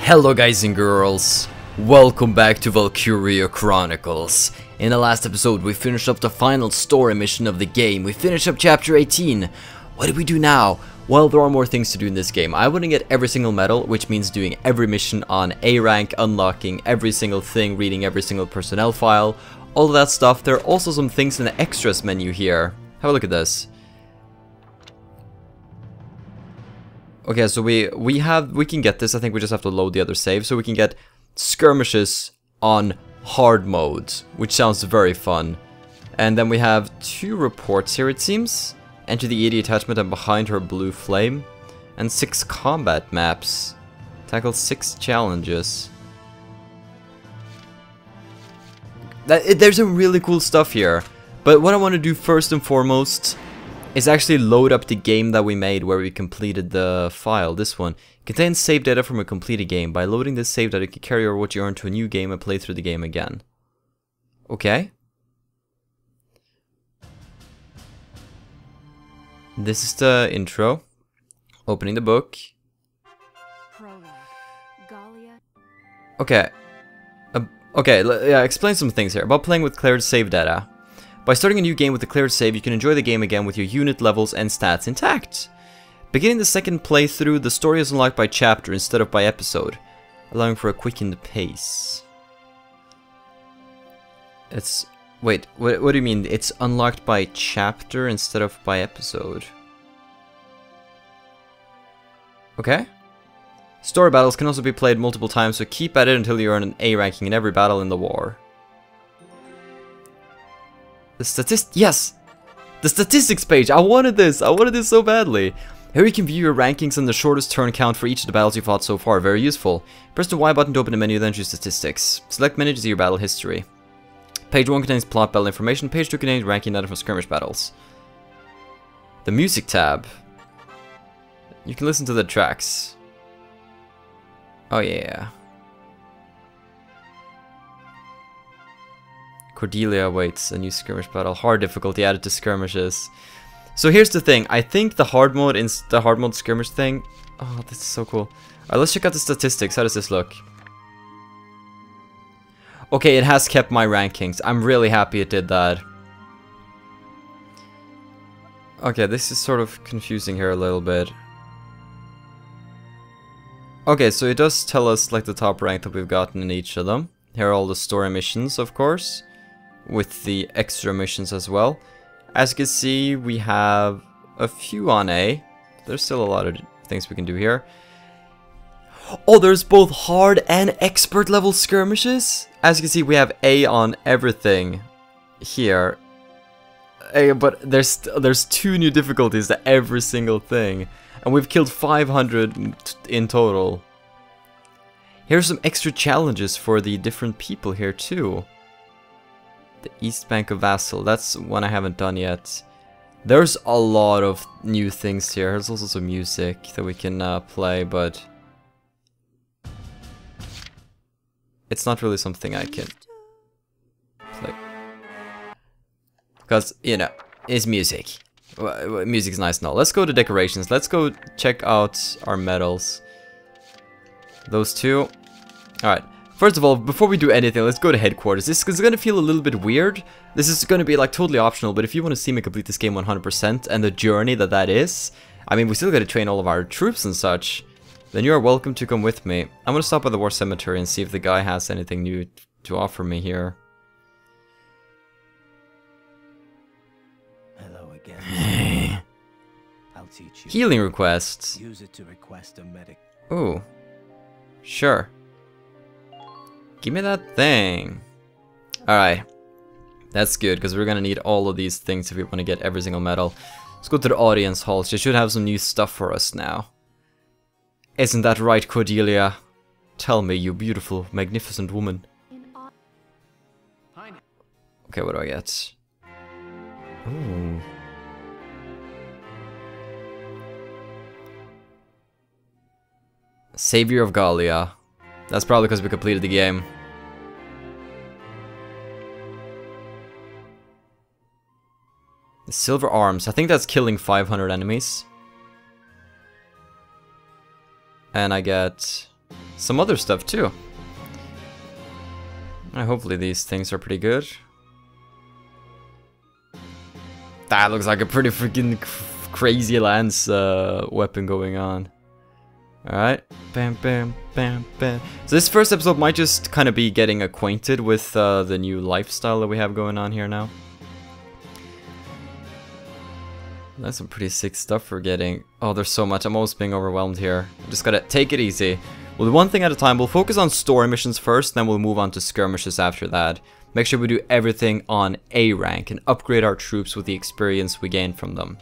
Hello guys and girls, welcome back to Valkyria Chronicles. In the last episode we finished up the final story mission of the game. We finished up chapter 18. What did we do now? Well, there are more things to do in this game. I want to get every single medal, which means doing every mission on A rank, unlocking every single thing, reading every single personnel file, all of that stuff. There are also some things in the extras menu here. Have a look at this. Okay, so we can get this. I think we just have to load the other save, so we can get skirmishes on hard mode, which sounds very fun. And then we have 2 reports here, it seems. Enter the ED attachment and behind her blue flame, and 6 combat maps. Tackle 6 challenges. There's some really cool stuff here, but what I want to do first and foremost is actually load up the game that we made where we completed the file. This one contains save data from a completed game. By loading this save data, you can carry over what you earned to a new game and play through the game again. Okay. This is the intro. Opening the book. Okay. Yeah, explain some things here about playing with cleared save data. By starting a new game with a cleared save, you can enjoy the game again with your unit levels and stats intact. Beginning the second playthrough, the story is unlocked by chapter instead of by episode, allowing for a quickened pace. It's... Wait, what do you mean? It's unlocked by chapter instead of by episode? Okay. Story battles can also be played multiple times, so keep at it until you earn an A ranking in every battle in the war. Yes! The statistics page! I wanted this so badly! Here you can view your rankings and the shortest turn count for each of the battles you fought so far. Very useful. Press the Y button to open the menu, then choose statistics. Select menu to see your battle history. Page 1 contains plot battle information, page 2 contains ranking data from skirmish battles. The music tab. You can listen to the tracks. Oh yeah. Cordelia awaits a new skirmish battle. Hard difficulty added to skirmishes. So here's the thing. I think the hard mode skirmish thing. Oh, this is so cool. Alright, let's check out the statistics. How does this look? Okay, it has kept my rankings. I'm really happy it did that. Okay, this is sort of confusing here a little bit. Okay, so it does tell us like the top rank that we've gotten in each of them. Here are all the story missions, of course, with the extra missions as well. As you can see, we have a few on A. There's still a lot of things we can do here. Oh, there's both hard and expert level skirmishes. As you can see, we have A on everything here. But there's 2 new difficulties to every single thing. And we've killed 500 in total. Here's some extra challenges for the different people here too. The East Bank of Vassal, that's one I haven't done yet. There's a lot of new things here. There's also some music that we can play, but it's not really something I can play. Because, you know, it's music. Music's nice and all. Let's go to decorations. Let's go check out our medals. Those 2. Alright. First of all, before we do anything, let's go to headquarters. This is going to feel a little bit weird. This is going to be like totally optional, but if you want to see me complete this game 100% and the journey that is, I mean, we still got to train all of our troops and such, then you are welcome to come with me. I'm going to stop by the war cemetery and see if the guy has anything new to offer me here. Hello again. I'll teach you. Healing requests. Use it to request a medic. Ooh. Sure. Give me that thing. Alright. That's good, because we're gonna need all of these things if we want to get every single medal. Let's go to the audience hall. She should have some new stuff for us now. Isn't that right, Cordelia? Tell me, you beautiful, magnificent woman. Okay, what do I get? Ooh. Savior of Gallia. That's probably because we completed the game. Silver arms. I think that's killing 500 enemies. And I get some other stuff too. Hopefully these things are pretty good. That looks like a pretty freaking crazy lance weapon going on. Alright. Bam, bam, bam, bam. So this first episode might just kind of be getting acquainted with the new lifestyle that we have going on here now. That's some pretty sick stuff we're getting. Oh, there's so much. I'm almost being overwhelmed here. Just gotta take it easy. We'll do one thing at a time. We'll focus on story missions first, then we'll move on to skirmishes after that. Make sure we do everything on A rank and upgrade our troops with the experience we gain from them.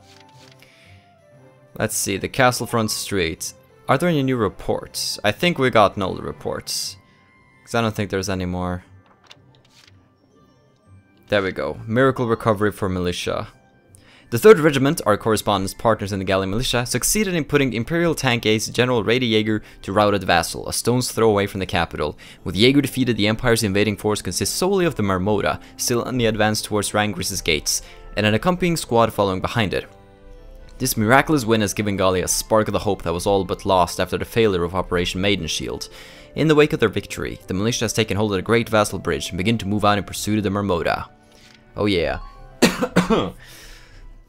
Let's see, the Castlefront Street. Are there any new reports? I think we got no reports. Because I don't think there's any more. There we go. Miracle recovery for militia. The 3rd Regiment, our correspondence partners in the Gallian militia, succeeded in putting Imperial tank ace General Rady Jaeger to routed Vassal, a stone's throw away from the capital. With Jaeger defeated, the Empire's invading force consists solely of the Marmota, still on the advance towards Rangris's gates, and an accompanying squad following behind it. This miraculous win has given Gallia a spark of the hope that was all but lost after the failure of Operation Maiden Shield. In the wake of their victory, the militia has taken hold of the Great Vassal Bridge and begin to move out in pursuit of the Marmota. Oh yeah.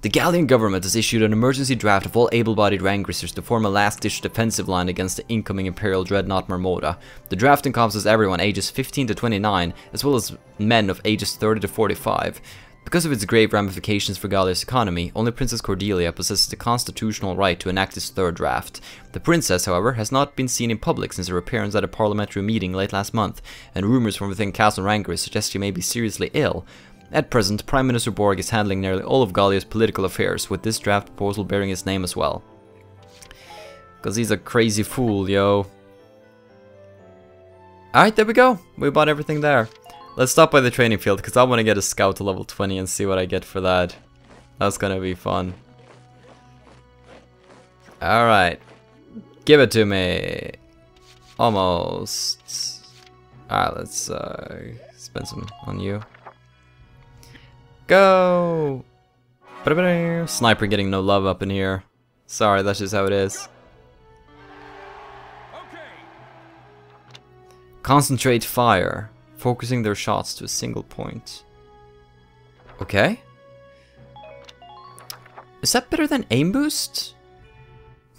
The Gallian government has issued an emergency draft of all able-bodied Rangrisers to form a last-ditch defensive line against the incoming Imperial Dreadnought Marmota. The draft encompasses everyone ages 15 to 29, as well as men of ages 30 to 45. Because of its grave ramifications for Gallia's economy, only Princess Cordelia possesses the constitutional right to enact this 3rd draft. The princess, however, has not been seen in public since her appearance at a parliamentary meeting late last month, and rumors from within Castle Rangris suggest she may be seriously ill. At present, Prime Minister Borg is handling nearly all of Gallia's political affairs, with this draft proposal bearing his name as well. Cause he's a crazy fool, yo. Alright, there we go. We bought everything there. Let's stop by the training field, because I want to get a scout to level 20 and see what I get for that. That's gonna be fun. Alright. Give it to me. Almost. Alright, let's spend some on you. Go! Sniper getting no love up in here. Sorry, that's just how it is. Okay. Concentrate fire, focusing their shots to a single point. Okay. Is that better than aim boost?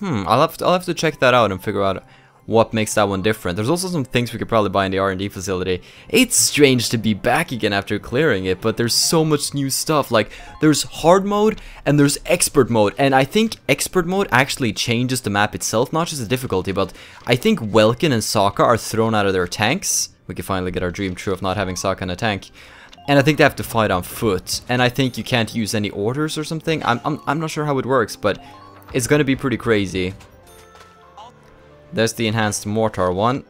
I'll have to check that out and figure out what makes that one different. There's also some things we could probably buy in the R&D facility. It's strange to be back again after clearing it, but there's so much new stuff. Like, there's hard mode and there's expert mode, and I think expert mode actually changes the map itself, not just the difficulty, but I think Welkin and Sokka are thrown out of their tanks. We can finally get our dream true of not having Sokka in a tank. And I think they have to fight on foot, and I think you can't use any orders or something. I'm not sure how it works, but it's gonna be pretty crazy. There's the enhanced mortar one,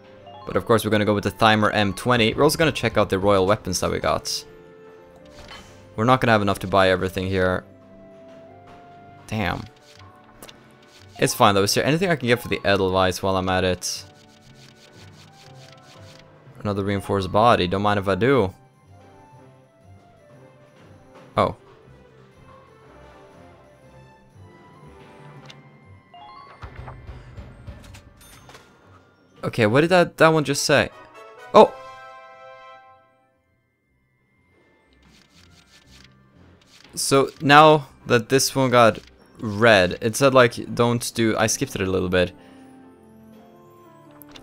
but of course we're gonna go with the Thymer M20. We're also gonna check out the royal weapons that we got. We're not gonna have enough to buy everything here. Damn. It's fine though. Is there anything I can get for the Edelweiss while I'm at it? Another reinforced body. Don't mind if I do. Oh. Okay, what did that one just say? Oh! So now that this one got red, it said like, don't do... I skipped it a little bit.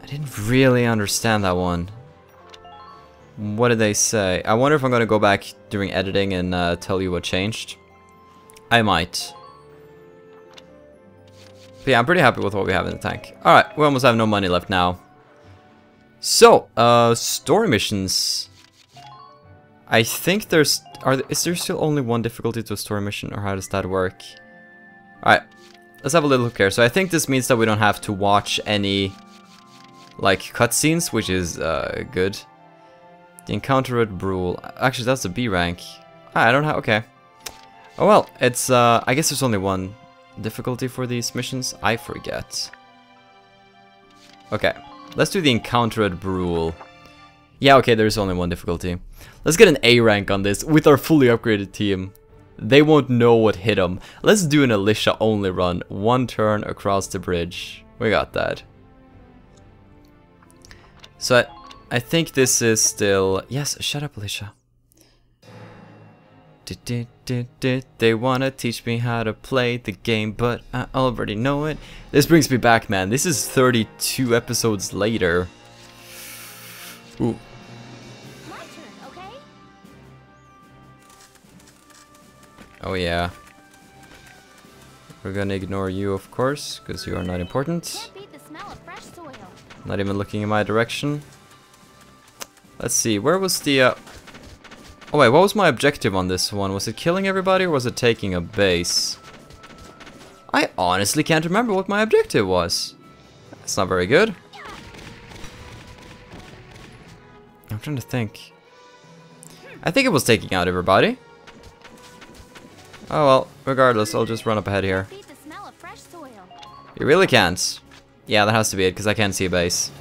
I didn't really understand that one. What did they say? I wonder if I'm gonna go back during editing and tell you what changed. I might. But yeah, I'm pretty happy with what we have in the tank. Alright, we almost have no money left now. So, story missions. I think there's... is there still only one difficulty to a story mission, or how does that work? Alright, let's have a little look here. So I think this means that we don't have to watch any, like, cutscenes, which is good. The encounter at Brule. Actually, that's a B rank. I don't have... Okay. Oh well, it's... I guess there's only one difficulty for these missions. I forget. Okay, let's do the encounter at Brule. Yeah, okay, there's only one difficulty. Let's get an A rank on this with our fully upgraded team. They won't know what hit them. Let's do an Alicia only run. One turn across the bridge. We got that. So I think this is still... Yes, shut up, Alicia. They wanna teach me how to play the game, but I already know it. This brings me back, man. This is 32 episodes later. Ooh. My turn, okay? Oh yeah. We're gonna ignore you, of course, because you are not important. Can't beat the smell of fresh soil. Not even looking in my direction. Let's see, where was the... Oh wait, what was my objective on this one? Was it killing everybody or was it taking a base? I honestly can't remember what my objective was. That's not very good. I'm trying to think. I think it was taking out everybody. Oh well, regardless, I'll just run up ahead here. Beat the smell of fresh soil. You really can't. Yeah, that has to be it, because I can't see a base.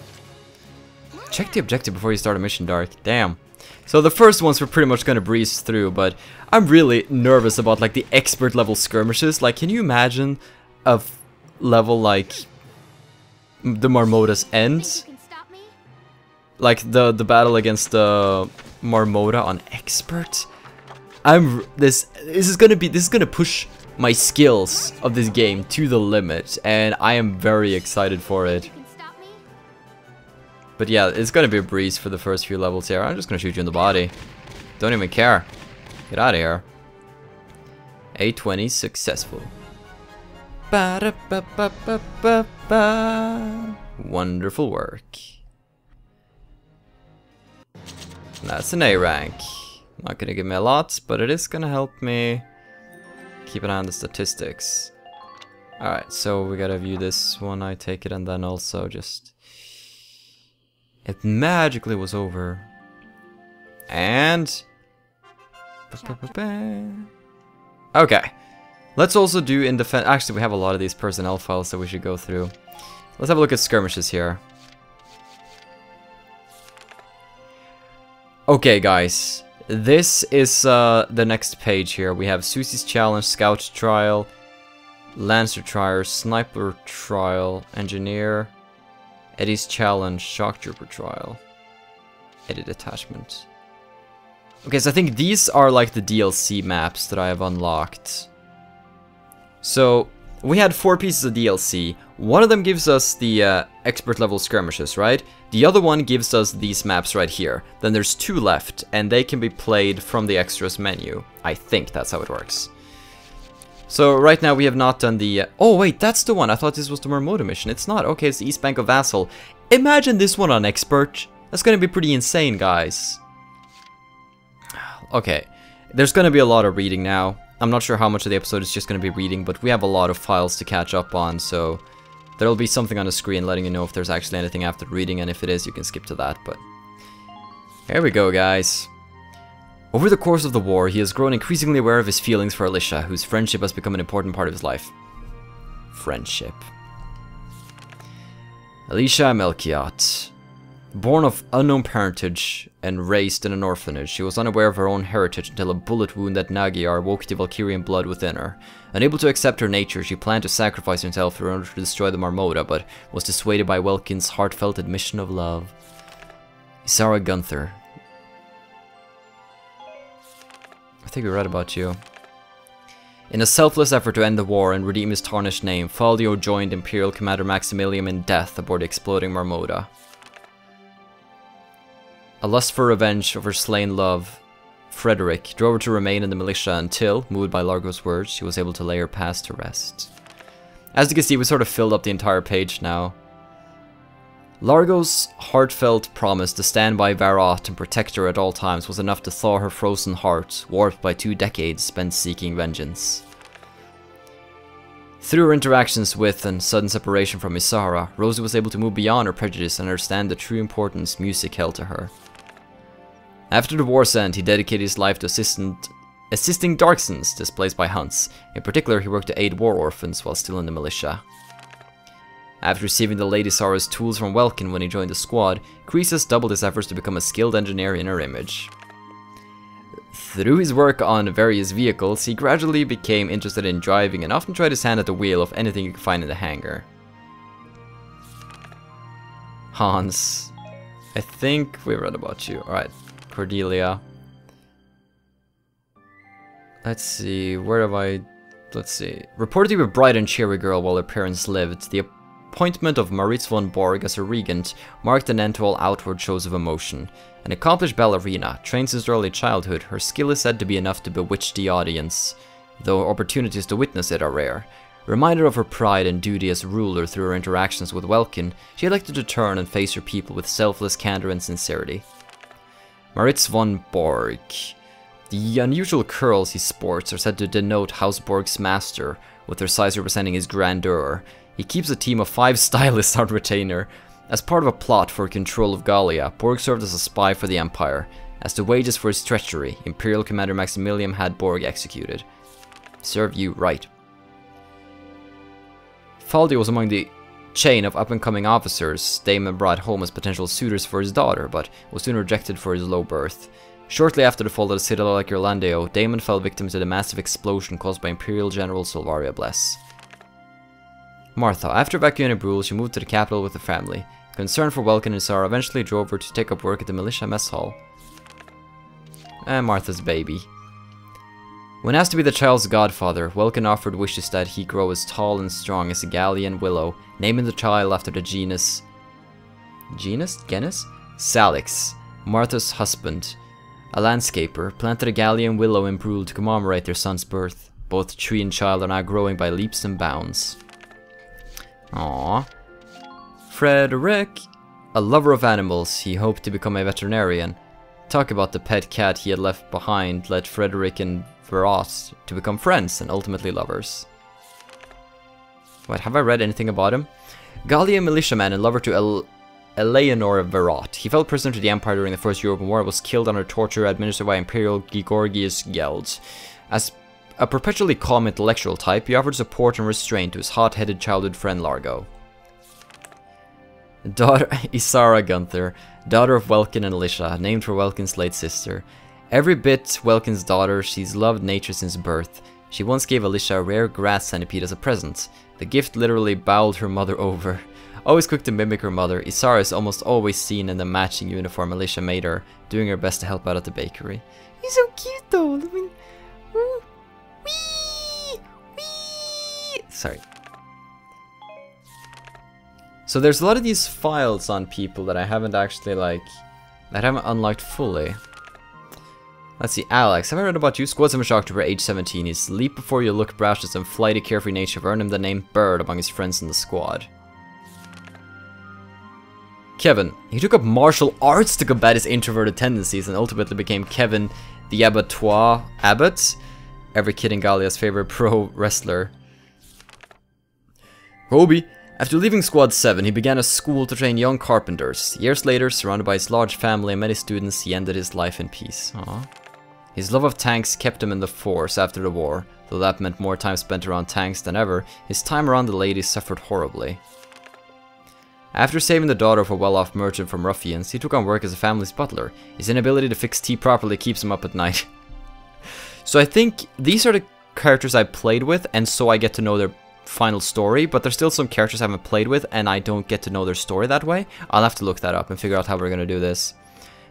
Check the objective before you start a mission, Dark. Damn. So the first ones we're pretty much gonna breeze through, but I'm really nervous about like the expert level skirmishes. Like, can you imagine a level like the Marmota's End? Think you can stop me? Like the battle against the Marmota on expert? This is gonna push my skills of this game to the limit, and I am very excited for it. You can stop me? But yeah, it's gonna be a breeze for the first few levels here. I'm just gonna shoot you in the body. Don't even care. Get out of here. A20 successful. Ba-da-ba-ba-ba-ba-ba. Wonderful work. That's an A rank. Not gonna give me a lot, but it is gonna help me keep an eye on the statistics. Alright, so we gotta view this one, I take it, and then also just... It magically was over. And... Okay. Let's also do in defense... Actually, we have a lot of these personnel files that we should go through. Let's have a look at skirmishes here. Okay, guys. This is the next page here. We have Susie's Challenge, Scout Trial, Lancer Trial, Sniper Trial, Engineer, Eddie's Challenge, Shock Trooper Trial, Edit Attachment. Okay, so I think these are like the DLC maps that I have unlocked. So, we had 4 pieces of DLC. One of them gives us the expert level skirmishes, right? The other one gives us these maps right here. Then there's 2 left, and they can be played from the extras menu. I think that's how it works. So right now we have not done the... oh wait, that's the one. I thought this was the Marmota mission. It's not. Okay, it's the East Bank of Vassal. Imagine this one on expert. That's gonna be pretty insane, guys. Okay, there's gonna be a lot of reading now. I'm not sure how much of the episode is just gonna be reading, but we have a lot of files to catch up on, so... there'll be something on the screen letting you know if there's actually anything after reading, and if it is, you can skip to that, but... here we go, guys. Over the course of the war, he has grown increasingly aware of his feelings for Alicia, whose friendship has become an important part of his life. Friendship. Alicia Melchiot. Born of unknown parentage and raised in an orphanage, she was unaware of her own heritage until a bullet wound at Nagyar woke the Valkyrian blood within her. Unable to accept her nature, she planned to sacrifice herself in order to destroy the Marmota, but was dissuaded by Welkin's heartfelt admission of love. Isara Gunther. I think we read about you. In a selfless effort to end the war and redeem his tarnished name, Faldio joined Imperial Commander Maximilian in death aboard the exploding Marmota. A lust for revenge of her slain love, Frederick, drove her to remain in the militia until, moved by Largo's words, she was able to lay her past to rest. As you can see, we sort of filled up the entire page now. Largo's heartfelt promise to stand by Varot and protect her at all times was enough to thaw her frozen heart, warped by 2 decades spent seeking vengeance. Through her interactions with and sudden separation from Isara, Rosie was able to move beyond her prejudice and understand the true importance music held to her. After the war's end, he dedicated his life to assisting Darksons displaced by Hunts. In particular, he worked to aid war orphans while still in the militia. After receiving the Lady Isara's tools from Welkin when he joined the squad, Croesus doubled his efforts to become a skilled engineer in her image. Through his work on various vehicles, he gradually became interested in driving and often tried his hand at the wheel of anything he could find in the hangar. Hans. I think we read about you. Alright, Cordelia. Let's see, where have I... Let's see. Reportedly a bright and cheery girl while her parents lived, the appointment of Maritz von Borg as her regent marked an end to all outward shows of emotion. An accomplished ballerina, trained since early childhood, her skill is said to be enough to bewitch the audience, though opportunities to witness it are rare. Reminded of her pride and duty as ruler through her interactions with Welkin, she elected to turn and face her people with selfless candor and sincerity. Maritz von Borg. The unusual curls he sports are said to denote House Borg's master, with their size representing his grandeur. He keeps a team of 5 stylists on retainer. As part of a plot for control of Gallia, Borg served as a spy for the Empire. As the wages for his treachery, Imperial Commander Maximilian had Borg executed. Serve you right. Faldi was among the chain of up-and-coming officers Damon brought home as potential suitors for his daughter, but was soon rejected for his low birth. Shortly after the fall of the citadel like Irlandio, Damon fell victim to the massive explosion caused by Imperial General Silvaria Bless. Martha. After evacuating Brule, she moved to the capital with her family. Concern for Welkin and Sarah eventually drove her to take up work at the militia mess hall. And Martha's baby. When asked to be the child's godfather, Welkin offered wishes that he grow as tall and strong as a Gallian willow, naming the child after the genus... Genus? Salix, Martha's husband. A landscaper planted a Gallian willow in Brule to commemorate their son's birth. Both tree and child are now growing by leaps and bounds. Aww. Frederick. A lover of animals, he hoped to become a veterinarian. Talk about the pet cat he had left behind led Frederick and Verot to become friends and ultimately lovers. Wait, have I read anything about him? Gallian militiaman and lover to Eleanor Verot. He fell prisoner to the Empire during the First European War and was killed under torture administered by Imperial Georgius Geld. As a perpetually calm intellectual type, he offered support and restraint to his hot-headed childhood friend Largo. Daughter Isara Gunther, daughter of Welkin and Alicia, named for Welkin's late sister. Every bit Welkin's daughter, she's loved nature since birth. She once gave Alicia a rare grass centipede as a present. The gift literally bowled her mother over. Always quick to mimic her mother, Isara is almost always seen in the matching uniform Alicia made her, doing her best to help out at the bakery. He's so cute though, I mean... Wee! Sorry. So there's a lot of these files on people that I haven't actually that I haven't unlocked fully. Let's see, Alex, have I read about you? Squad 7 Shock Trooper, age 17. His leap before you look brashness and flighty carefree nature have earned him the name Bird among his friends in the squad. Kevin, he took up martial arts to combat his introverted tendencies and ultimately became Kevin the Abattoir Abbott, every kid in Gallia's favorite pro wrestler. Roby, after leaving Squad 7, he began a school to train young carpenters. Years later, surrounded by his large family and many students, he ended his life in peace. Aww. His love of tanks kept him in the force after the war, though that meant more time spent around tanks than ever. His time around the ladies suffered horribly. After saving the daughter of a well-off merchant from ruffians, he took on work as a family's butler. His inability to fix tea properly keeps him up at night. So I think these are the characters I played with, and so I get to know their final story, but there's still some characters I haven't played with, and I don't get to know their story that way. I'll have to look that up and figure out how we're gonna do this.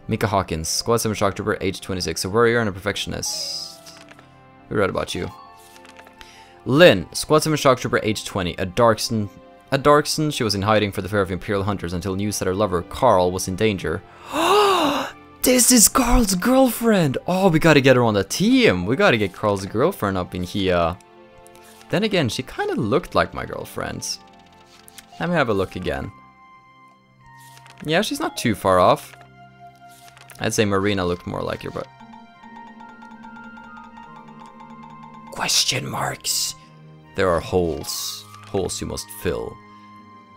Mika Hawkins, Squad 7 Shock Trooper, age 26, a warrior and a perfectionist. We read about you. Lynn, Squad 7 Shock Trooper, age 20, a Darkson, she was in hiding for the fear of Imperial hunters until news that her lover, Carl, was in danger. This is Carl's girlfriend! Oh, we gotta get her on the team! We gotta get Carl's girlfriend up in here. Then again, she kind of looked like my girlfriend. Let me have a look again. Yeah, she's not too far off. I'd say Marina looked more like her, but... Question marks! There are holes. Holes you must fill.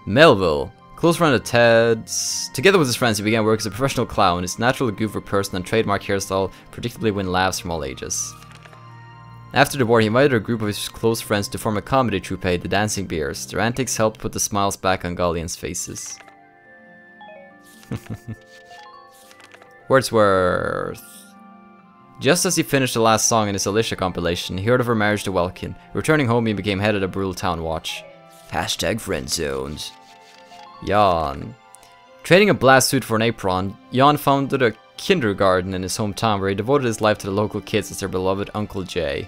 Melville, close friend of Ted's. Together with his friends, he began work as a professional clown. His natural goofer person and trademark hairstyle predictably win laughs from all ages. After the war, he invited a group of his close friends to form a comedy troupe, the Dancing Bears. Their antics helped put the smiles back on Gallians' faces. Wordsworth. Just as he finished the last song in his Alicia compilation, he heard of her marriage to Welkin. Returning home, he became head of the Brule Town Watch. Hashtag friendzones. Yawn. Trading a blast suit for an apron, Jan founded a kindergarten in his hometown where he devoted his life to the local kids as their beloved Uncle Jay.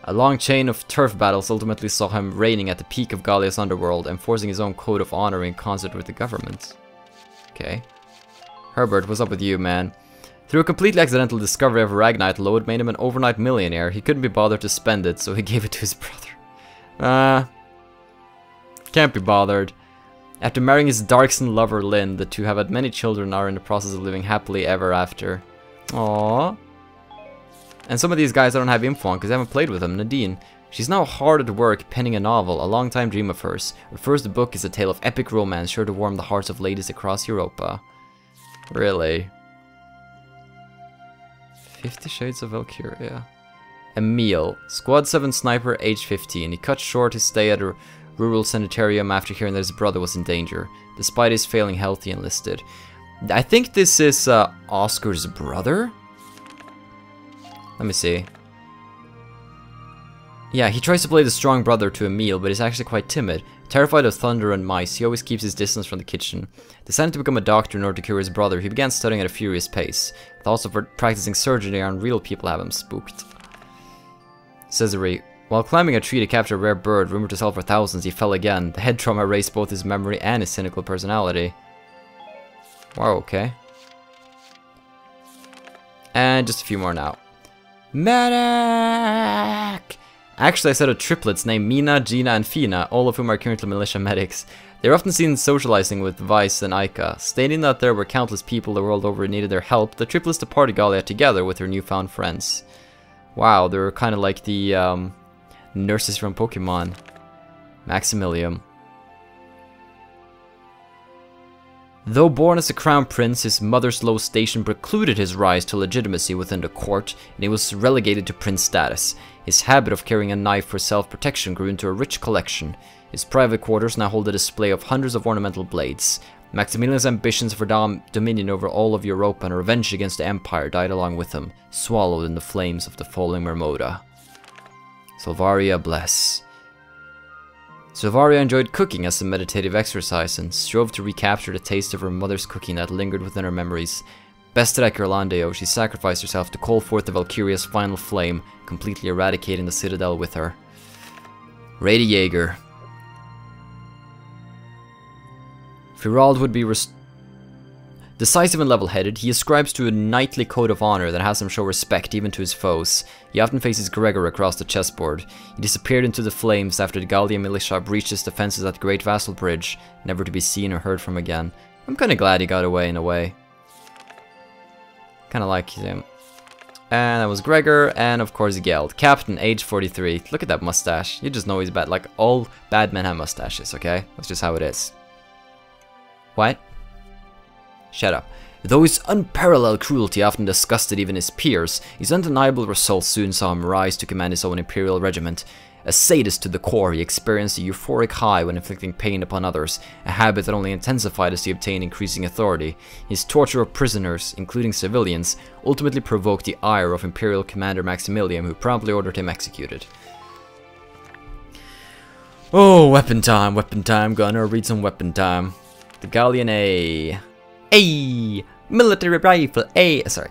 A long chain of turf battles ultimately saw him reigning at the peak of Gallia's underworld, enforcing his own code of honor in concert with the government. Okay. Herbert, what's up with you, man? Through a completely accidental discovery of a Ragnite load made him an overnight millionaire. He couldn't be bothered to spend it, so he gave it to his brother. Can't be bothered. After marrying his Darkson lover Lynn, the two have had many children and are in the process of living happily ever after. Aww. And some of these guys I don't have info on because I haven't played with them. Nadine. She's now hard at work penning a novel, a long-time dream of hers. Her first book is a tale of epic romance sure to warm the hearts of ladies across Europa. Really? 50 Shades of Valkyria. Emil. Squad 7 sniper, age 15. He cut short his stay at a rural sanitarium after hearing that his brother was in danger. Despite his failing health, he enlisted. I think this is Oscar's brother? Let me see. Yeah, he tries to play the strong brother to Emil, but is actually quite timid. Terrified of thunder and mice, he always keeps his distance from the kitchen. Deciding to become a doctor in order to cure his brother, he began studying at a furious pace. Thoughts of practicing surgery on real people have him spooked. Cesare. While climbing a tree to capture a rare bird rumored to sell for thousands, he fell again. The head trauma erased both his memory and his cynical personality. Wow, okay. And just a few more now. Medic! Actually, I set of triplets named Mina, Gina, and Fina, all of whom are currently militia medics. They're often seen socializing with Weiss and Aika. Stating that there were countless people the world over who needed their help, the triplets departed Gallia together with their newfound friends. Wow, they're kind of like the nurses from Pokemon. Maximilian. Though born as a crown prince, his mother's low station precluded his rise to legitimacy within the court, and he was relegated to prince status. His habit of carrying a knife for self-protection grew into a rich collection. His private quarters now hold a display of hundreds of ornamental blades. Maximilian's ambitions for dominion over all of Europa and revenge against the Empire died along with him, swallowed in the flames of the falling Mermoda. Silvaria bless. Silvaria enjoyed cooking as a meditative exercise and strove to recapture the taste of her mother's cooking that lingered within her memories. Bested at Gerlandeo, she sacrificed herself to call forth the Valkyria's final flame, completely eradicating the citadel with her. Rady Jaeger. Firald would be decisive and level-headed. He ascribes to a knightly code of honor that has him show respect even to his foes. He often faces Gregor across the chessboard. He disappeared into the flames after the Gallian militia breached his defenses at the Great Vassal Bridge, never to be seen or heard from again. I'm kinda glad he got away in a way. Kinda like him. And that was Gregor, and of course Geld. Captain, age 43. Look at that mustache. You just know he's bad. Like, all bad men have mustaches, okay? That's just how it is. What? Shut up. Though his unparalleled cruelty often disgusted even his peers, his undeniable results soon saw him rise to command his own imperial regiment. A sadist to the core, he experienced a euphoric high when inflicting pain upon others, a habit that only intensified as he obtained increasing authority. His torture of prisoners, including civilians, ultimately provoked the ire of Imperial Commander Maximilian, who promptly ordered him executed. Oh, weapon time, Gunner, read some weapon time. The Galleon A. Military rifle A. Sorry.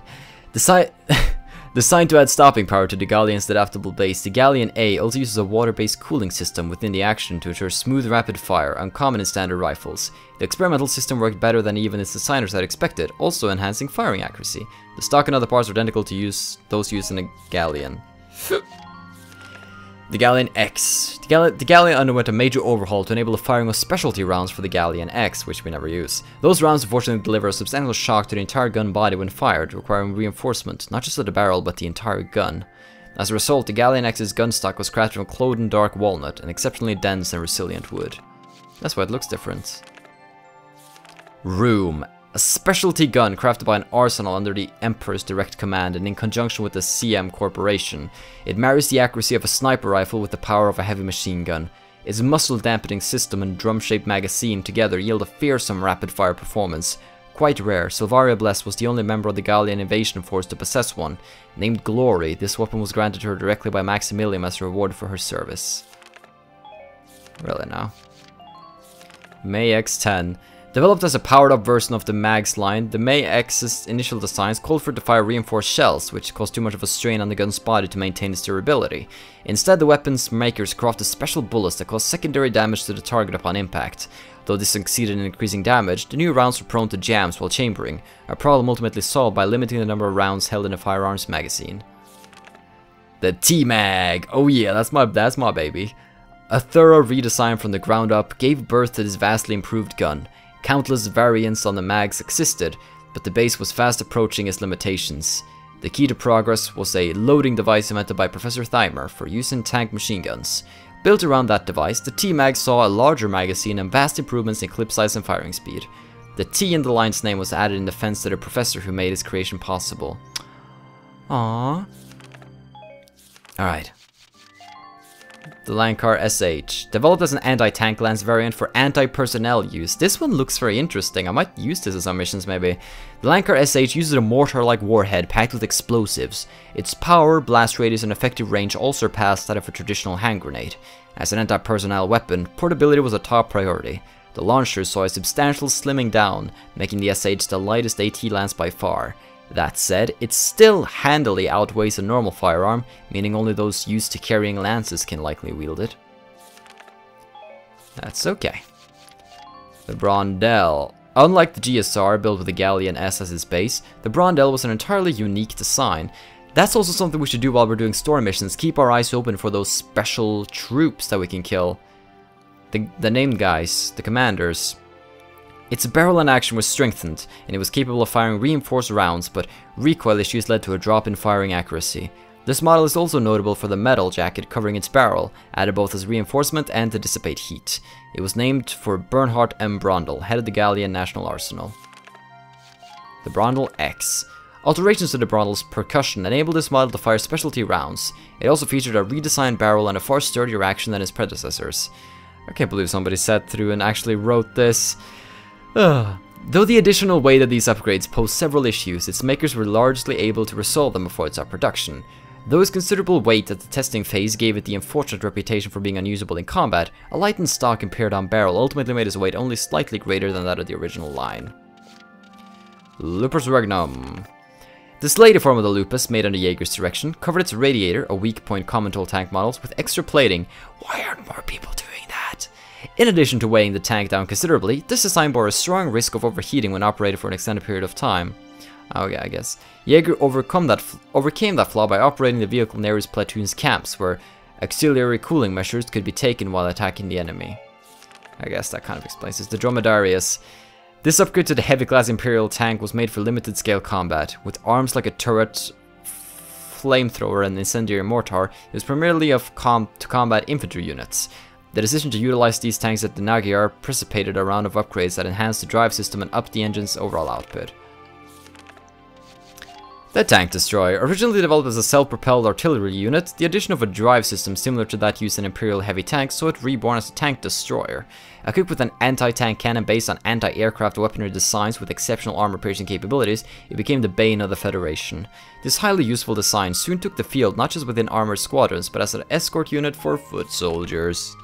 Designed to add stopping power to the Galleon's adaptable base, the Galleon A also uses a water-based cooling system within the action to ensure smooth rapid fire, uncommon in standard rifles. The experimental system worked better than even its designers had expected, also enhancing firing accuracy. The stock and other parts are identical to those used in the Galleon. The Galleon X. The Galleon underwent a major overhaul to enable the firing of specialty rounds for the Galleon X, which we never use. Those rounds unfortunately deliver a substantial shock to the entire gun body when fired, requiring reinforcement, not just of the barrel, but the entire gun. As a result, the Galleon X's gun stock was crafted from Cloden Dark Walnut, an exceptionally dense and resilient wood. That's why it looks different. Room. A specialty gun crafted by an arsenal under the Emperor's direct command and in conjunction with the CM Corporation. It marries the accuracy of a sniper rifle with the power of a heavy machine gun. Its muscle-dampening system and drum-shaped magazine together yield a fearsome rapid-fire performance. Quite rare, Silvaria Bless was the only member of the Gallian invasion force to possess one. Named Glory, this weapon was granted to her directly by Maximilian as a reward for her service. Really now. May X10. Developed as a powered-up version of the MAG's line, the May X's initial designs called for it to fire reinforced shells, which caused too much of a strain on the gun's body to maintain its durability. Instead, the weapon's makers crafted special bullets that caused secondary damage to the target upon impact. Though this succeeded in increasing damage, the new rounds were prone to jams while chambering, a problem ultimately solved by limiting the number of rounds held in a firearm's magazine. The T-Mag! Oh yeah, that's my baby. A thorough redesign from the ground up gave birth to this vastly improved gun. Countless variants on the mags existed, but the base was fast approaching its limitations. The key to progress was a loading device invented by Professor Thymer for use in tank machine guns. Built around that device, the T-Mag saw a larger magazine and vast improvements in clip size and firing speed. The T in the line's name was added in defense to the professor who made its creation possible. Aww. Alright. The Lankar SH. Developed as an anti-tank lance variant for anti-personnel use. This one looks very interesting. I might use this in some missions maybe. The Lankar SH uses a mortar-like warhead packed with explosives. Its power, blast radius, and effective range all surpassed that of a traditional hand grenade. As an anti-personnel weapon, portability was a top priority. The launcher saw a substantial slimming down, making the SH the lightest AT lance by far. That said, it still handily outweighs a normal firearm, meaning only those used to carrying lances can likely wield it. That's okay. The Brondel. Unlike the GSR, built with the Galleon S as its base, the Brondel was an entirely unique design. That's also something we should do while we're doing story missions, keep our eyes open for those special troops that we can kill. The named guys, the commanders. Its barrel and action was strengthened, and it was capable of firing reinforced rounds, but recoil issues led to a drop in firing accuracy. This model is also notable for the metal jacket covering its barrel, added both as reinforcement and to dissipate heat. It was named for Bernhard M. Brondel, head of the Galleon National Arsenal. The Brondel X. Alterations to the Brondel's percussion enabled this model to fire specialty rounds. It also featured a redesigned barrel and a far sturdier action than its predecessors. I can't believe somebody sat through and actually wrote this. Though the additional weight of these upgrades posed several issues, its makers were largely able to resolve them before its production. Though its considerable weight at the testing phase gave it the unfortunate reputation for being unusable in combat, a lightened stock and pared-down barrel ultimately made its weight only slightly greater than that of the original line. Lupus Regnum. This later form of the Lupus, made under Jaeger's direction, covered its radiator, a weak point common to all tank models, with extra plating. Why aren't more people doing that? In addition to weighing the tank down considerably, this design bore a strong risk of overheating when operated for an extended period of time. Oh yeah, I guess. Jaeger overcame that flaw by operating the vehicle near his platoon's camps, where auxiliary cooling measures could be taken while attacking the enemy. I guess that kind of explains this. The Dromedarius. This upgrade to the heavy-class Imperial tank was made for limited-scale combat. With arms like a turret, flamethrower, and incendiary mortar, it was primarily to combat infantry units. The decision to utilize these tanks at the Magyar precipitated a round of upgrades that enhanced the drive system and upped the engine's overall output. The Tank Destroyer. Originally developed as a self-propelled artillery unit, the addition of a drive system similar to that used in Imperial heavy tanks saw it reborn as a tank destroyer. Equipped with an anti-tank cannon based on anti-aircraft weaponry designs with exceptional armor-piercing capabilities, it became the bane of the Federation. This highly useful design soon took the field not just within armored squadrons, but as an escort unit for foot soldiers.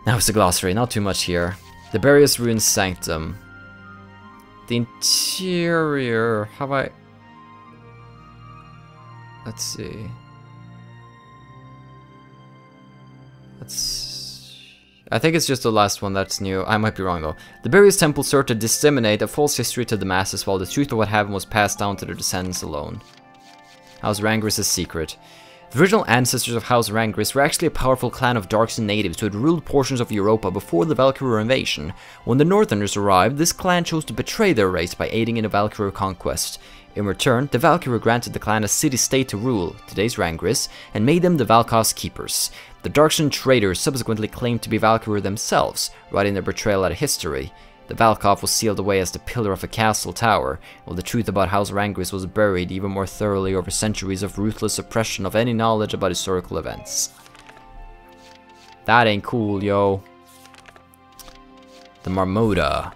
Now it's the glossary, not too much here. The Burious Ruins Sanctum. The interior, let's see. I think it's just the last one that's new. I might be wrong though. The Burious Temple served to disseminate a false history to the masses, while the truth of what happened was passed down to their descendants alone. House Rangris' secret. The original ancestors of House Rangris were actually a powerful clan of Darkson natives who had ruled portions of Europa before the Valkyria invasion. When the Northerners arrived, this clan chose to betray their race by aiding in the Valkyria conquest. In return, the Valkyria granted the clan a city-state to rule, today's Rangris, and made them the Valkov's keepers. The Darkson traders subsequently claimed to be Valkyria themselves, writing their betrayal out of history. The Valkov was sealed away as the pillar of a castle tower, while the truth about House Rangris was buried even more thoroughly over centuries of ruthless suppression of any knowledge about historical events. That ain't cool, yo. The Marmota.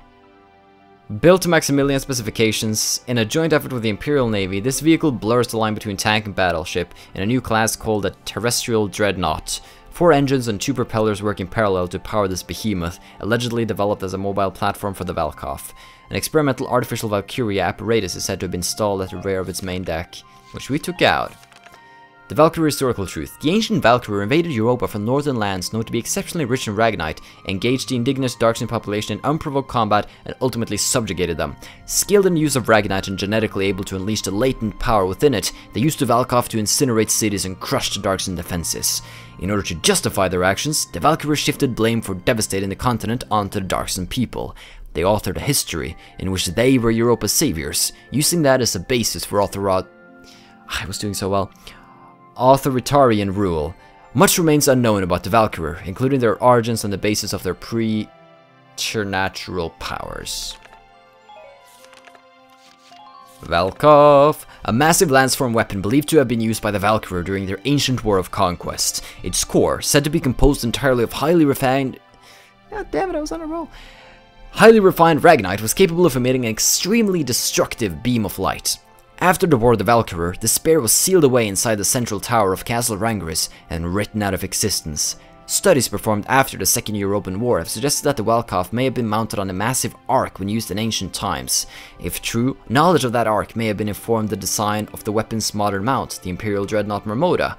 Built to Maximilian specifications, in a joint effort with the Imperial Navy, this vehicle blurs the line between tank and battleship in a new class called the Terrestrial Dreadnought. 4 engines and 2 propellers work in parallel to power this behemoth, allegedly developed as a mobile platform for the Valkov. An experimental artificial Valkyria apparatus is said to have been installed at the rear of its main deck, which we took out. The Valkyrie historical truth. The ancient Valkyrie invaded Europa from northern lands known to be exceptionally rich in Ragnite, engaged the indigenous Darksyn population in unprovoked combat, and ultimately subjugated them. Skilled in the use of Ragnite and genetically able to unleash the latent power within it, they used the Valkov to incinerate cities and crush the Darksyn defenses. In order to justify their actions, the Valkyrie shifted blame for devastating the continent onto the Darksyn people. They authored a history in which they were Europa's saviors, using that as a basis for authoritarian rule. Much remains unknown about the Valkyrie, including their origins and the basis of their preternatural powers. Valkov, a massive lance-form weapon believed to have been used by the Valkyrie during their ancient war of conquest. Its core, said to be composed entirely of highly refined... God damn it, I was on a roll. Highly refined Ragnite, was capable of emitting an extremely destructive beam of light. After the War of the Valkyrie, the spear was sealed away inside the central tower of Castle Rangris and written out of existence. Studies performed after the Second European War have suggested that the Valkov may have been mounted on a massive ark when used in ancient times. If true, knowledge of that ark may have been informed the design of the weapon's modern mount, the Imperial Dreadnought Marmoda,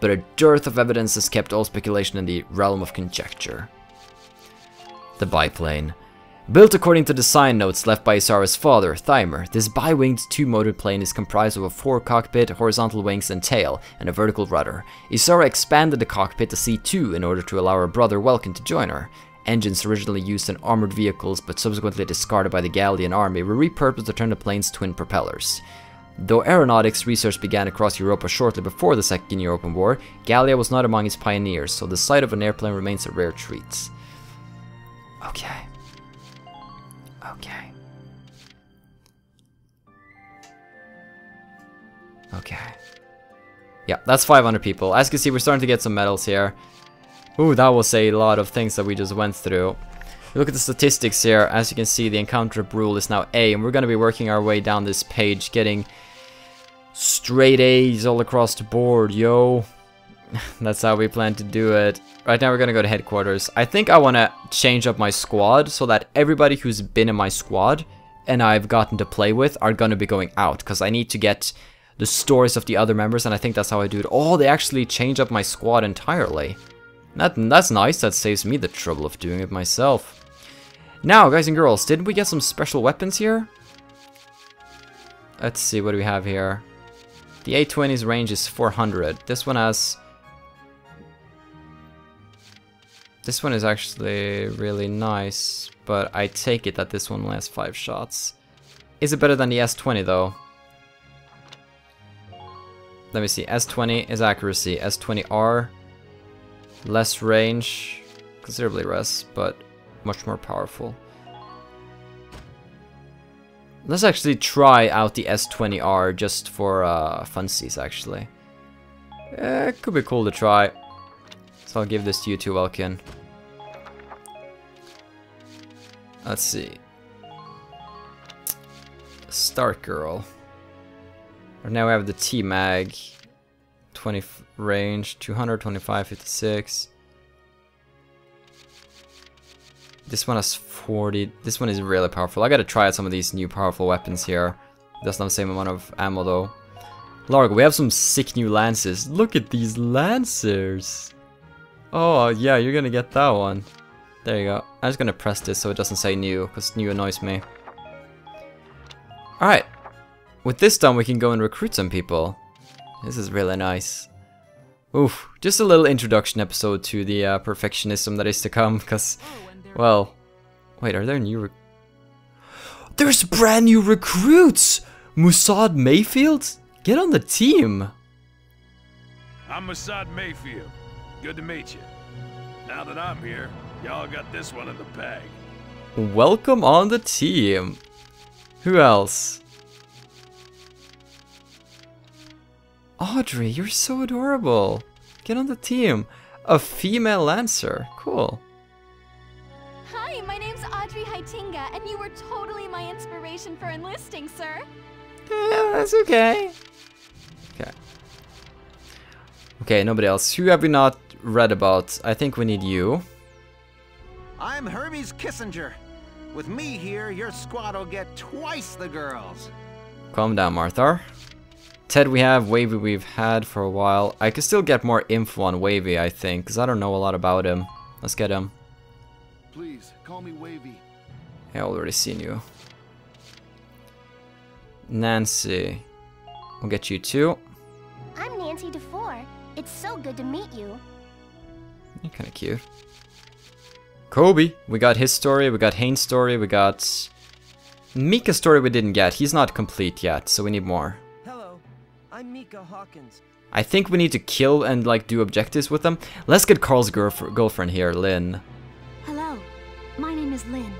but a dearth of evidence has kept all speculation in the realm of conjecture. The biplane. Built according to design notes left by Isara's father, Thymer, this bi-winged 2-motored plane is comprised of a 4-cockpit, horizontal wings and tail, and a vertical rudder. Isara expanded the cockpit to C2 in order to allow her brother Welkin to join her. Engines originally used in armored vehicles but subsequently discarded by the Gallian army were repurposed to turn the plane's twin propellers. Though aeronautics research began across Europa shortly before the Second European War, Gallia was not among its pioneers, so the sight of an airplane remains a rare treat. Okay. Okay. Yeah, that's 500 people. As you can see, we're starting to get some medals here. Ooh, that was a lot of things that we just went through. Look at the statistics here. As you can see, the encounter rule is now A, and we're going to be working our way down this page, getting straight A's all across the board, yo. That's how we plan to do it. Right now, we're going to go to headquarters. I think I want to change up my squad so that everybody who's been in my squad and I've gotten to play with are going to be going out, because I need to get the stories of the other members, and I think that's how I do it. Oh, they actually change up my squad entirely. That's nice. That saves me the trouble of doing it myself. Now, guys and girls, didn't we get some special weapons here? Let's see, what do we have here? The A20's range is 400. This one has... This one is actually really nice, but I take it that this one lasts 5 shots. Is it better than the S20 though? Let me see, S20 is accuracy, S20R, less range, considerably less, but much more powerful. Let's actually try out the S20R just for funsies, actually. It could be cool to try. So I'll give this to you too, Welkin. Let's see. Stark Girl. Right now we have the T-Mag. 20 range, 200, 25, 56. This one has 40. This one is really powerful. I gotta try out some of these new powerful weapons here. Doesn't have the same amount of ammo though. Largo, we have some sick new lances. Look at these lancers. Oh yeah, you're gonna get that one. There you go. I'm just gonna press this so it doesn't say new, because new annoys me. Alright. With this done, we can go and recruit some people. This is really nice. Oof. Just a little introduction episode to the perfectionism that is to come, because, well... Wait, are there new There's brand new recruits! Musad Mayfield? Get on the team! I'm Musad Mayfield. Good to meet you. Now that I'm here, y'all got this one in the bag. Welcome on the team. Who else? Audrey, you're so adorable. Get on the team. A female lancer. Cool. Hi, my name's Audrey Heitinga, and you were totally my inspiration for enlisting, sir. Yeah, that's okay. Okay. Okay, nobody else. Who have we not read about. I think we need you. I'm Herbie's Kissinger. With me here, your squad will get twice the girls. Calm down, Marthar. Ted we have, Wavy we've had for a while. I could still get more info on Wavy, I think, because I don't know a lot about him. Let's get him. Please, call me Wavy. I already seen you. Nancy. We'll get you too. I'm Nancy DeFore. It's so good to meet you. You're kind of cute. Kobe. We got his story, we got Hane's story, we got... Mika's story we didn't get. He's not complete yet, so we need more. Hello, I'm Mika Hawkins. I think we need to kill and like do objectives with them. Let's get Carl's girlfriend here, Lynn. Hello, my name is Lynn.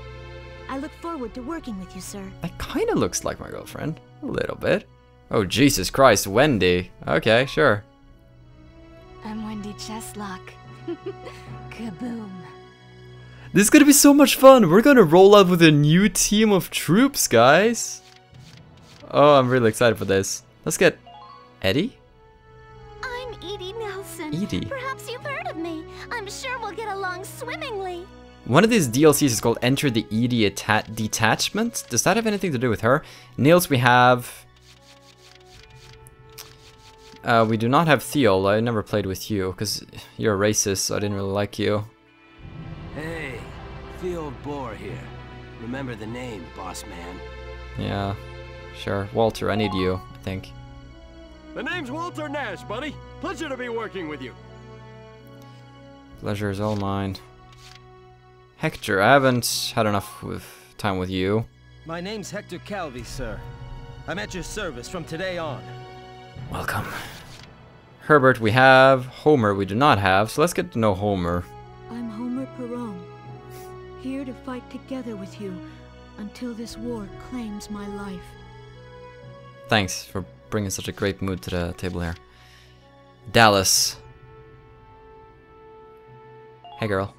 I look forward to working with you, sir. That kind of looks like my girlfriend. A little bit. Oh, Jesus Christ, Wendy. Okay, sure. I'm Wendy Cheslock. Kaboom. This is gonna be so much fun. We're gonna roll out with a new team of troops, guys. Oh, I'm really excited for this. Let's get Eddie. I'm Edie Nelson. Edie. Perhaps you've heard of me. I'm sure we'll get along swimmingly. One of these DLCs is called Enter the Edie Detachment. Does that have anything to do with her? Niels, we have... we do not have Theo. I never played with you because you're a racist, so I didn't really like you. Hey, Theo Bohr here. Remember the name, boss man. Yeah, sure. Walter, I need you, I think. The name's Walter Nash, buddy. Pleasure to be working with you. Pleasure is all mine. Hector, I haven't had enough time with you. My name's Hector Calvi, sir. I'm at your service from today on. Welcome. Herbert, we have. Homer, we do not have, so let's get to know Homer. I'm Homer Perone, here to fight together with you until this war claims my life. Thanks for bringing such a great mood to the table here. Dallas. Hey, girl.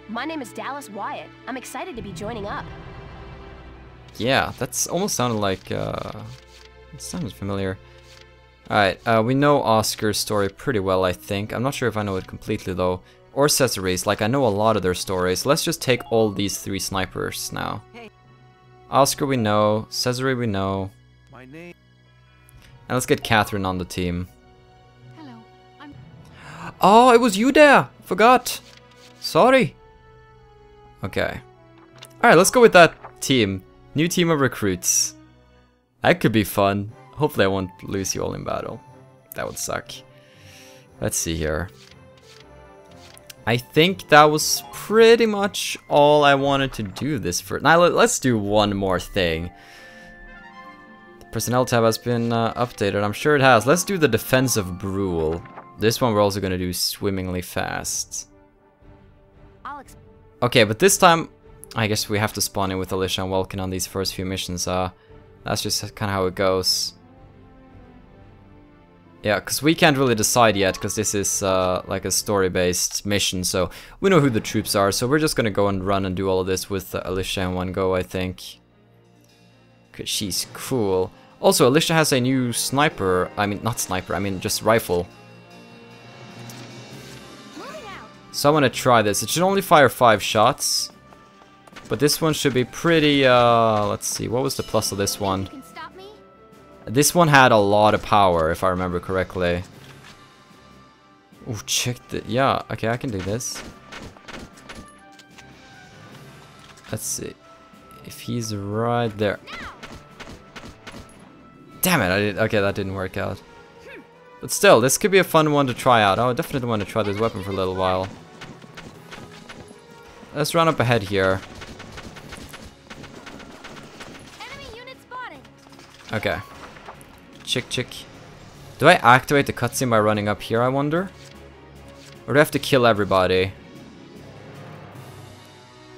My name is Dallas Wyatt. I'm excited to be joining up. Yeah, that's almost sounded like, it sounds familiar. Alright, we know Oscar's story pretty well, I think. I'm not sure if I know it completely, though. Or Cesare's, like, I know a lot of their stories. Let's just take all these three snipers now. Oscar we know, Cesare we know. My name. And let's get Catherine on the team. Hello, I'm... Oh, it was you there! Forgot! Sorry! Okay. Alright, let's go with that team. New team of recruits. That could be fun. Hopefully I won't lose you all in battle. That would suck. Let's see here. I think that was pretty much all I wanted to do this for. Now let's do one more thing. The personnel tab has been updated. I'm sure it has. Let's do the defensive Brule. This one we're also going to do swimmingly fast. Okay, but this time I guess we have to spawn in with Alicia and Welkin on these first few missions. That's just kind of how it goes. Yeah, because we can't really decide yet, because this is like a story-based mission, so we know who the troops are, so we're just gonna go and run and do all of this with Alicia in one go, I think. Because she's cool. Also, Alicia has a new sniper, I mean, not sniper, I mean just rifle. So I want to try this. It should only fire 5 shots. But this one should be pretty, let's see, what was the plus of this one? This one had a lot of power, if I remember correctly. Oh, check the... Yeah, okay, I can do this. Let's see. If he's right there... Damn it, I did... Okay, that didn't work out. But still, this could be a fun one to try out. I definitely want to try this weapon for a little while. Let's run up ahead here. Okay. Chick. Do I activate the cutscene by running up here, I wonder? Or do I have to kill everybody?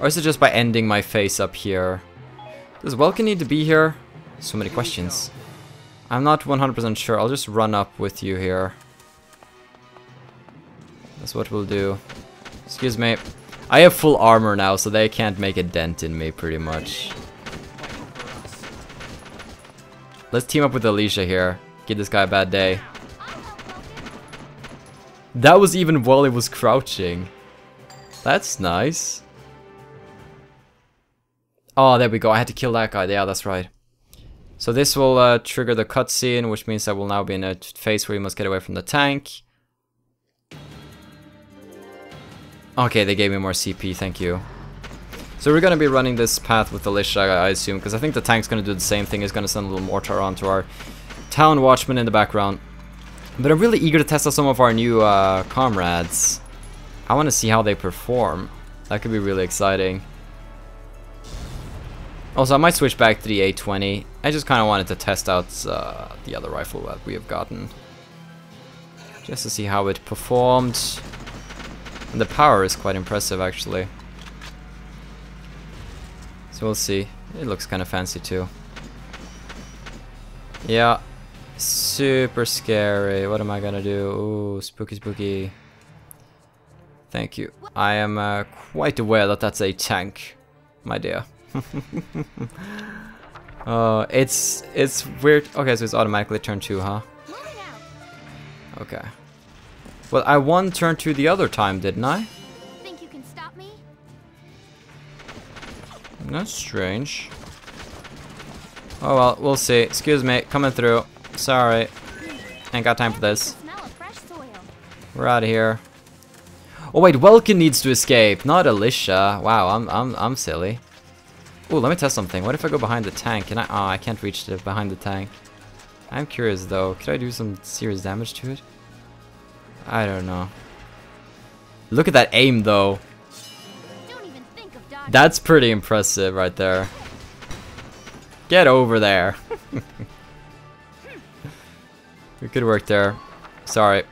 Or is it just by ending my face up here? Does Welkin need to be here? So many questions. I'm not 100% sure. I'll just run up with you here. That's what we'll do. Excuse me. I have full armor now, so they can't make a dent in me, pretty much. Let's team up with Alicia here. Give this guy a bad day. That was even while he was crouching. That's nice. Oh, there we go. I had to kill that guy. Yeah, that's right. So this will trigger the cutscene, which means I will now be in a phase where we must get away from the tank. Okay, they gave me more CP, thank you. So we're gonna be running this path with Alicia, I assume, because I think the tank's gonna do the same thing. It's gonna send a little mortar onto our town watchman in the background. But I'm really eager to test out some of our new comrades. I want to see how they perform. That could be really exciting. Also, I might switch back to the 820. I just kind of wanted to test out the other rifle that we have gotten. Just to see how it performed. And the power is quite impressive, actually. So we'll see. It looks kind of fancy, too. Yeah. Super scary. What am I gonna do? Ooh, spooky, spooky. Thank you. I am quite aware that that's a tank, my dear. It's weird. Okay, so it's automatically turn 2, huh? Okay. Well, I won turn 2 the other time, didn't I? Think you can stop me? That's strange. Oh well, we'll see. Excuse me, coming through. Sorry. Ain't got time for this. We're out of here. Oh wait, Welkin needs to escape, not Alicia. Wow, I'm silly. Ooh, let me test something. What if I go behind the tank? Can I? Oh, I can't reach behind the tank. I'm curious though. Could I do some serious damage to it? I don't know. Look at that aim though. Don't even think of dodging. That's pretty impressive right there. Get over there. Good work there. Sorry.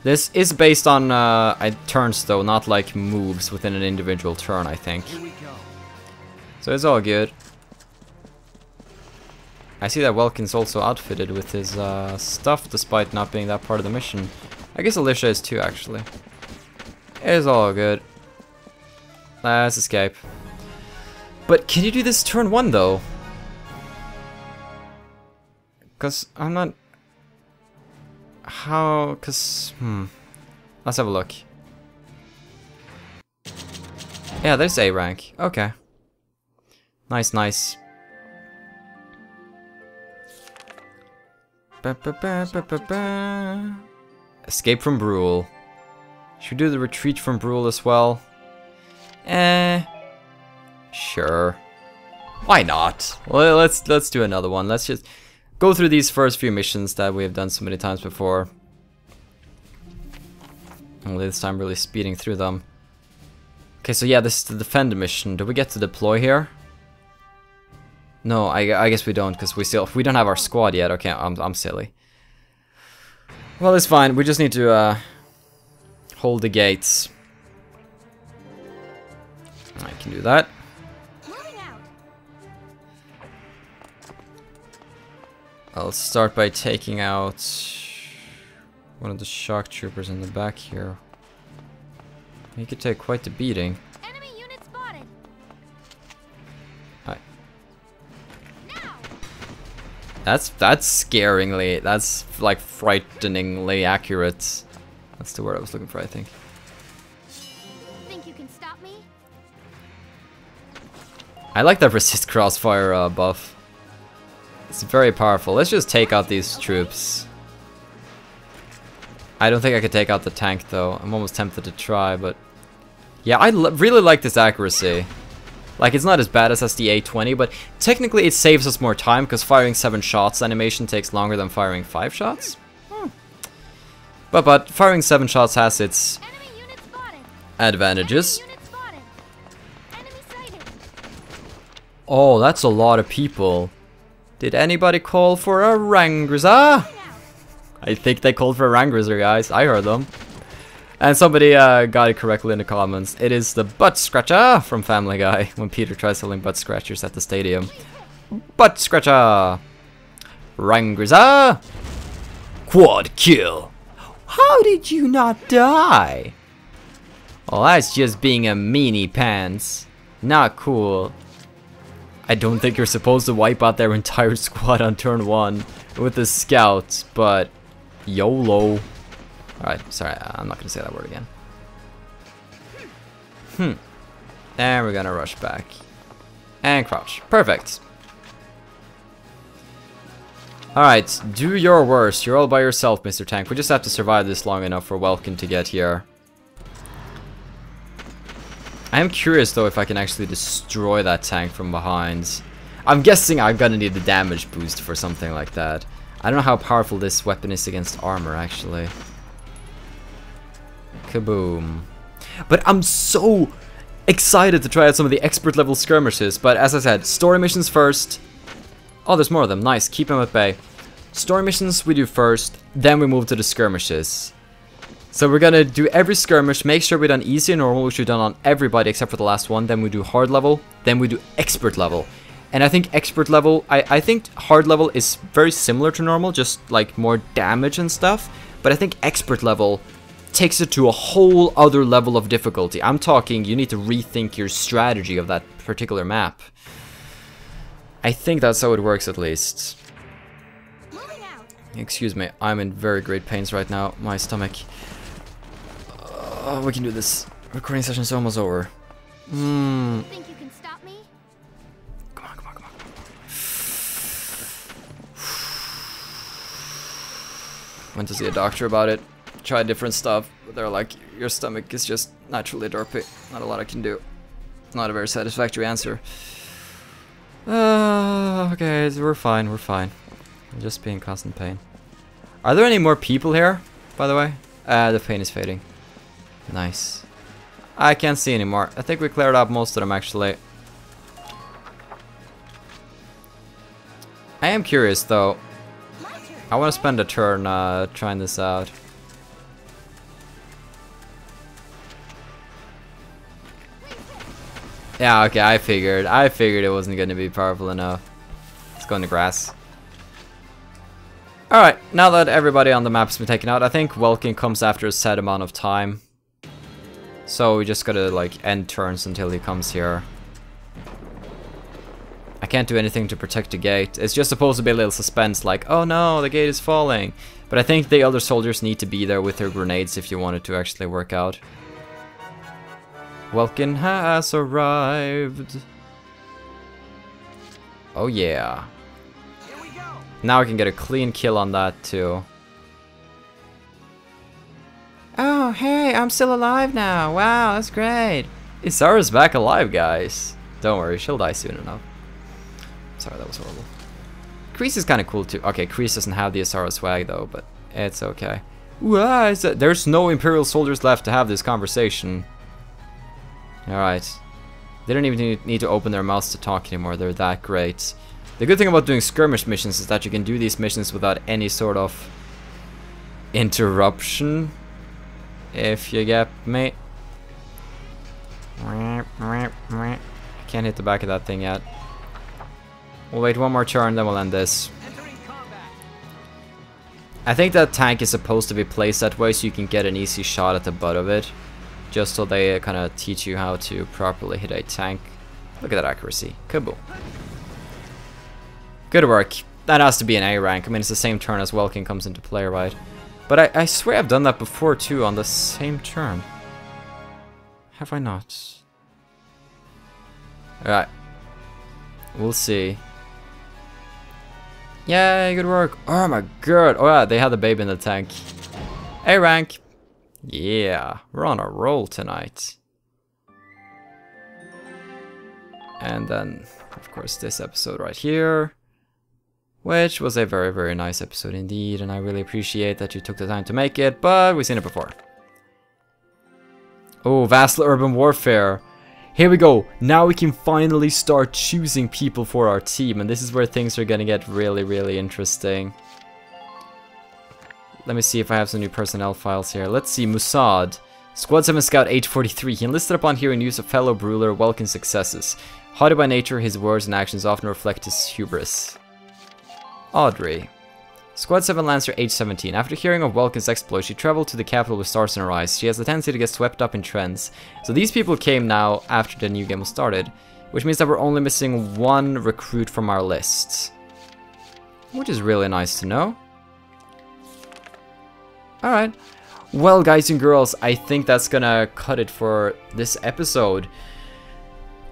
This is based on turns though, not like moves within an individual turn, I think. So it's all good. I see that Welkin's also outfitted with his stuff, despite not being that part of the mission. I guess Alicia is too, actually. It's all good. Let's escape. But can you do this turn 1 though? Because I'm not... How... Because... Let's have a look. Yeah, there's A rank. Okay. Nice, nice. Escape from Brule. Should we do the retreat from Brule as well? Sure. Why not? Well, let's do another one. Let's just go through these first few missions that we have done so many times before. Only this time really speeding through them. Okay, so yeah, this is the defender mission. Do we get to deploy here? No, I guess we don't, because we don't have our squad yet. Okay, I'm silly. Well, it's fine. We just need to hold the gates. I can do that. I'll start by taking out one of the shock troopers in the back here. He could take quite the beating. Enemy unit spotted. Hi. That's scaringly. That's like frighteningly accurate. That's the word I was looking for, I think. Think you can stop me? I like that resist crossfire buff. It's very powerful. Let's just take out these troops. I don't think I could take out the tank though. I'm almost tempted to try, but yeah, I really like this accuracy. Like, it's not as bad as the 820, but technically it saves us more time because firing 7 shots animation takes longer than firing 5 shots. But firing 7 shots has its advantages. Oh, that's a lot of people. Did anybody call for a Rangrizer? I think they called for a Rangrizer, guys. I heard them. And somebody got it correctly in the comments. It is the butt scratcher from Family Guy when Peter tries selling butt scratchers at the stadium. Butt scratcher. Rangrizer. Quad kill. How did you not die? Well, that's just being a meanie pants. Not cool. I don't think you're supposed to wipe out their entire squad on turn 1 with the scouts, but YOLO. Alright, sorry, I'm not gonna say that word again. And we're gonna rush back. And crouch. Perfect. Alright, do your worst. You're all by yourself, Mr. Tank. We just have to survive this long enough for Welkin to get here. I am curious though if I can actually destroy that tank from behind. I'm guessing I'm gonna need the damage boost for something like that. I don't know how powerful this weapon is against armor, actually. Kaboom. But I'm so excited to try out some of the expert level skirmishes, but as I said, story missions first. Oh, there's more of them. Nice, keep them at bay. Story missions we do first, then we move to the skirmishes. So we're gonna do every skirmish, make sure we've done easy and normal, which we've done on everybody except for the last one. Then we do hard level, then we do expert level. And I think expert level, I think hard level is very similar to normal, just like more damage and stuff. But I think expert level takes it to a whole other level of difficulty. I'm talking, you need to rethink your strategy of that particular map. I think that's how it works, at least. Excuse me, I'm in very great pains right now. My stomach. We can do this. Recording session's almost over. Think you can stop me? Come on, come on, come on. Went to see a doctor about it. Tried different stuff. But they're like, your stomach is just naturally derpy. Not a lot I can do. Not a very satisfactory answer. Okay, so we're fine, we're fine. I'm just being in constant pain. Are there any more people here, by the way? The pain is fading. Nice. I can't see anymore. I think we cleared up most of them, actually. I am curious, though. I want to spend a turn trying this out. Yeah, okay, I figured it wasn't going to be powerful enough. Let's go in the grass. Alright, now that everybody on the map's been taken out, I think Welkin comes after a set amount of time. So we just gotta, like, end turns until he comes here. I can't do anything to protect the gate. It's just supposed to be a little suspense, like, oh no, the gate is falling. But I think the other soldiers need to be there with their grenades if you want it to actually work out. Welkin has arrived. Oh yeah. Here we go. Now I can get a clean kill on that too. Oh hey, I'm still alive now. Wow, that's great. Isara's back alive, guys. Don't worry, she'll die soon enough. Sorry, that was horrible. Kreese is kind of cool too. Okay, Kreese doesn't have the Isara swag though, but it's okay. Wow, there's no Imperial soldiers left to have this conversation. Alright. They don't even need to open their mouths to talk anymore. They're that great. The good thing about doing skirmish missions is that you can do these missions without any sort of interruption. If you get me. I can't hit the back of that thing yet. We'll wait one more turn, then we'll end this. I think that tank is supposed to be placed that way so you can get an easy shot at the butt of it. Just so they kind of teach you how to properly hit a tank. Look at that accuracy. Kaboom. Good work. That has to be an A rank. I mean, it's the same turn as Welkin comes into play, right? But I swear I've done that before too, on the same turn. Have I not? Alright. We'll see. Yay, good work. Oh my god. Oh yeah, they had the baby in the tank. A rank. Yeah, we're on a roll tonight. And then, of course, this episode right here. Which was a very, very nice episode indeed, and I really appreciate that you took the time to make it, but we've seen it before. Oh, Vassal Urban Warfare. Here we go. Now we can finally start choosing people for our team, and this is where things are gonna get really, really interesting. Let me see if I have some new personnel files here. Let's see, Musad. Squad 7 Scout 843. He enlisted upon hearing news of fellow brawler Welkin's successes. Haughty by nature, his words and actions often reflect his hubris. Audrey. Squad 7 Lancer age 17. After hearing of Welkin's exploits, she traveled to the capital with stars in her eyes. She has a tendency to get swept up in trends. So these people came now after the new game was started, which means that we're only missing one recruit from our list. Which is really nice to know. Alright. Well, guys and girls, I think that's gonna cut it for this episode.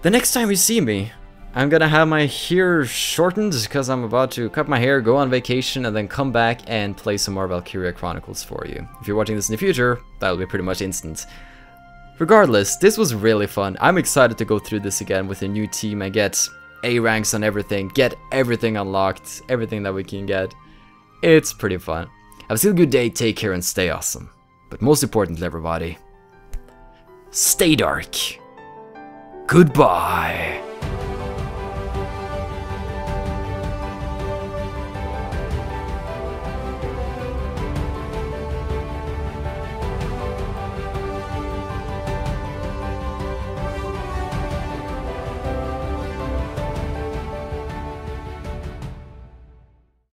The next time you see me, I'm gonna have my hair shortened because I'm about to cut my hair, go on vacation, and then come back and play some more Valkyria Chronicles for you. If you're watching this in the future, that'll be pretty much instant. Regardless, this was really fun. I'm excited to go through this again with a new team and get A ranks on everything, get everything unlocked, everything that we can get. It's pretty fun. Have a still good day, take care, and stay awesome. But most importantly, everybody, stay dark. Goodbye.